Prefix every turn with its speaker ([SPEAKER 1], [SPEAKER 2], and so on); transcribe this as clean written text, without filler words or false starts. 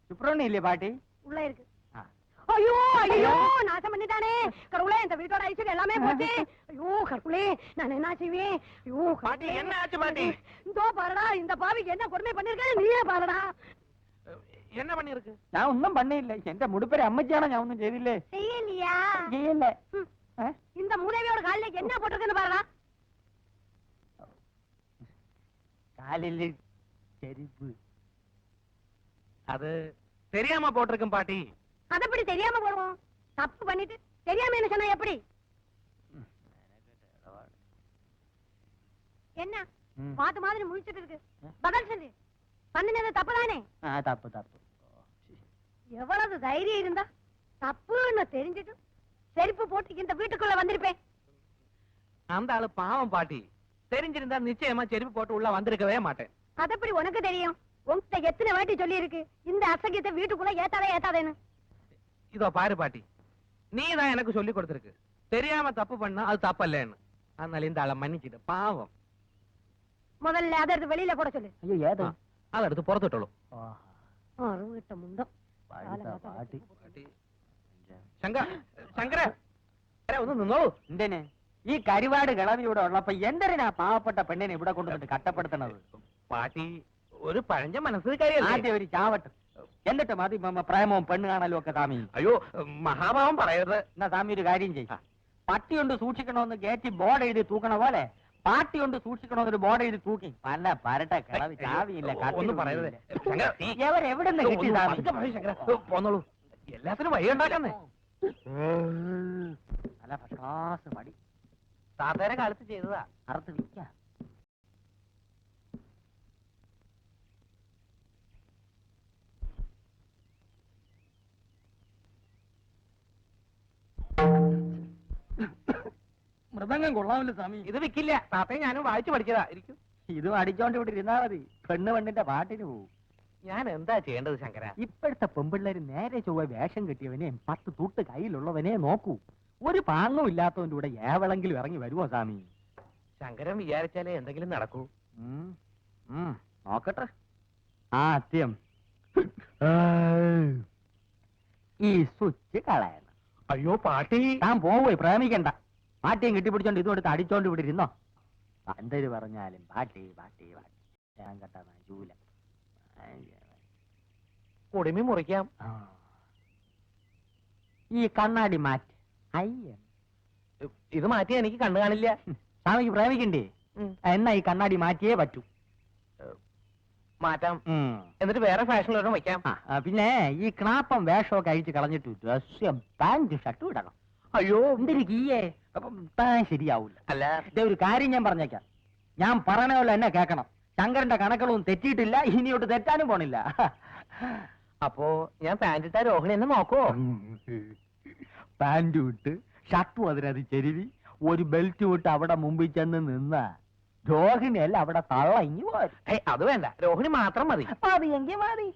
[SPEAKER 1] சுப்பிரமணியம் இல்லையா பாட்டி?
[SPEAKER 2] உள்ள இருக்கு. ஐயோ ஐயோ நாசம் பண்ணிட்டானே கடவுளே, இந்த வீட்டோட ஐஸ்வர்யம் எல்லாமே போச்சு. ஐயோ கடவுளே, நான் என்ன செய்வேன்? ஐயோ
[SPEAKER 3] பாட்டி, என்ன ஆச்சு பாட்டி?
[SPEAKER 2] இதோ பாருடா, இந்த பாவிக்கு என்ன கொடுமை பண்ணிருக்கேன் நீயே பாருடா.
[SPEAKER 3] என்ன பண்ணிருக்கு?
[SPEAKER 1] ഞാൻ ഒന്നും പണിയില്ല. എന്റെ മുടിപ്പേര് അമ്മച്ചിയാണോ? ഞാൻ ഒന്നും ചെയ്തില്ലേ?
[SPEAKER 2] செய்யலையா?
[SPEAKER 1] ചെയ്യല്ല.
[SPEAKER 2] இந்த மூதேவியோட காலில என்ன போட்டிருக்குன்னு பாருடா.
[SPEAKER 1] കാലില് ചെരുപ്പ്.
[SPEAKER 3] அது தெரியாம போட்டிருக்கும் பாட்டி.
[SPEAKER 2] அது எப்படி தெரியாம போடுவோம்? தப்பு பண்ணிட்டு தெரியாம என்ன சொன்னா எப்படி? என்ன பாத்து மாதிரி முழிச்சிட்டு இருக்கு? பதில் சொல்லு. பண்ணினது தப்பு தானே?
[SPEAKER 1] தப்பு தப்பு.
[SPEAKER 2] எவ்வளவு தைரியம் இருந்தா தப்புன்னு தெரிஞ்சிட்டு செருப்பு போட்டு இந்த வீட்டுக்குள்ள வந்திருப்பேன்.
[SPEAKER 3] அந்த ஆளு பாவம் பாட்டி. தெரிஞ்சிருந்தா நிச்சயமா செருப்பு போட்டு உள்ள வந்திருக்கவே மாட்டேன்.
[SPEAKER 2] அது எப்படி உனக்கு தெரியும்? உன்கிட்ட எத்தனை வாட்டி சொல்லி இருக்கு இந்த அசகியத்தை வீட்டுக்குள்ள ஏத்தாதேன்னு?
[SPEAKER 3] இதோ பாரு பாட்டி, நீ தான் எனக்கு சொல்லி கொடுத்திருக்கு தெரியாம தப்பு பண்ணா அது தப்பல்லேன்னு. அதனால இந்த ஆளை மன்னிச்சிட்டு பாவம்.
[SPEAKER 2] முதல்ல அதை எடுத்து வெளியில போட சொல்லு.
[SPEAKER 1] ஐயோ ஏதோ
[SPEAKER 3] அதை எடுத்து புறத்துட்டோம்.
[SPEAKER 2] அருவிட்ட முண்டம்
[SPEAKER 1] പാട്ടി.
[SPEAKER 3] ശങ്കര ഒന്ന് നിന്നോ.
[SPEAKER 1] എന്തിന് ഈ കരിവാട് കിളവി ഇവിടെ ഉള്ളപ്പോ എന്തിനാ പാവപ്പെട്ട പെണ്ണിനെ ഇവിടെ കൊണ്ടുവന്നിട്ട് കട്ടപ്പെടുത്തണത്?
[SPEAKER 3] പാട്ടി ഒരു പഴഞ്ച മനസ്സിൽ കാര്യമല്ലേ.
[SPEAKER 1] ആദ്യം ഒരു ചാവട്ട്, എന്നിട്ട് മതി പ്രേമവും പെണ്ണ് കാണലും ഒക്കെ സ്വാമി.
[SPEAKER 3] അയ്യോ മഹാഭാവം പറയരുത്.
[SPEAKER 1] എന്നാ സ്വാമി ഒരു കാര്യം ചെയ്യും, പട്ടി കൊണ്ട് സൂക്ഷിക്കണമെന്ന് ഗേറ്റ് ബോർഡ് എഴുതി തൂക്കണ പോലെ പാട്ടി കൊണ്ട് സൂക്ഷിക്കണമെന്നൊരു ബോർഡ് എഴുതി തൂക്കി. പല പരട്ട കിളവി ചാവിയില്ല.
[SPEAKER 3] ഒന്നും പറയരുത്.
[SPEAKER 1] എവിടെ നിന്ന് കിട്ടി
[SPEAKER 3] പോന്നോളൂ, എല്ലാത്തിനും വഴി ഉണ്ടാക്കുന്നേ.
[SPEAKER 1] നല്ല ഫസ്റ്റ് മടി
[SPEAKER 3] താത്തേരെ കാലത്ത് ചെയ്തതാ.
[SPEAKER 1] അറുത്ത് വിൽക്കാം. മൃദംഗം കൊള്ളാമല്ലോ സ്വാമി.
[SPEAKER 3] ഇത് വിൽക്കില്ല. താത്തയെ ഞാനും വായിച്ചു പഠിച്ചതാ. ഇരിക്കും.
[SPEAKER 1] ഇതും അടിച്ചോണ്ട് ഇവിടെ ഇരുന്നാ മതി, പെണ്ണ് പെണ്ണിന്റെ പാട്ടിന് പോവും.
[SPEAKER 3] ഞാൻ എന്താ ചെയ്യേണ്ടത് ശങ്കര?
[SPEAKER 1] ഇപ്പോഴത്തെ പെമ്പിള്ളേര് നേരെ ചൊവ്വ വേഷം കെട്ടിയവനെ 10 തൂട്ട് കയ്യിലുള്ളവനെ നോക്കൂ. ഒരു പാങ്ങും ഇല്ലാത്തവന്റെ കൂടെ ഏവളെങ്കിലും ഇറങ്ങി വരുമോ സ്വാമി?
[SPEAKER 3] ശങ്കരൻ വിചാരിച്ചാലേ എന്തെങ്കിലും നടക്കൂ.
[SPEAKER 1] നോക്കട്ടെ. ആദ്യം ഈ സ്വിച്ച് കളയണം.
[SPEAKER 3] അയ്യോ പാട്ടി,
[SPEAKER 1] താൻ പോവേ, പ്രേമിക്കണ്ട. പാട്ടിയും കെട്ടിപ്പിടിച്ചോണ്ട് ഇതും എടുത്ത് അടിച്ചോണ്ട് ഇവിടെ ഇരുന്നോ. എന്തൊരു പറഞ്ഞാലും പാട്ടി പാട്ടി പാട്ടി. ഞാൻ കേട്ടാ ജൂല
[SPEAKER 3] കുടുമി മുറിക്കാം.
[SPEAKER 1] ഈ കണ്ണാടി മാറ്റി. അയ്യ,
[SPEAKER 3] ഇത് മാറ്റി എനിക്ക് കണ്ണു കാണില്ല.
[SPEAKER 1] സ്വാമിക്ക് പ്രേമിക്കണ്ടേ? എന്നാ ഈ കണ്ണാടി മാറ്റിയേ പറ്റൂ.
[SPEAKER 3] മാറ്റാം. എന്നിട്ട് വേറെ ഫാഷനിലൊരെണ്ണം വയ്ക്കാം.
[SPEAKER 1] പിന്നെ ഈ ക്ലാപ്പം വേഷമൊക്കെ അഴിച്ച് കളഞ്ഞിട്ട് ഡ്രസ്സും പാന്റ് ഷർട്ടും ഇടണം.
[SPEAKER 3] അയ്യോ
[SPEAKER 1] എന്തൊരു കീയേ, താൻ ശരിയാവൂല.
[SPEAKER 3] അല്ല,
[SPEAKER 1] ഇതേ ഒരു കാര്യം ഞാൻ പറഞ്ഞേക്കാം, ഞാൻ പറഞ്ഞ പോലെ എന്നെ കേൾക്കണം. ശങ്കരന്റെ കണക്കുകളൊന്നും തെറ്റിയിട്ടില്ല, ഇനിയോട്ട് തെറ്റാനും പോണില്ല.
[SPEAKER 3] അപ്പോ ഞാൻ പാന്റ് ഇട്ടാ രോഹിണി എന്നെ നോക്കോ?
[SPEAKER 1] പാന്റ് വിട്ട് ഷർട്ടും അതിനത് ചെരുവി ഒരു ബെൽറ്റ് വിട്ട് അവിടെ മുമ്പിൽ ചെന്ന് നിന്ന രോഹിണിയല്ല അവിടെ തള്ള ഇങ്ങി പോരും.
[SPEAKER 3] അത് വേണ്ട, രോഹിണി മാത്രം മതി.
[SPEAKER 1] മതിയെങ്കിൽ മതി.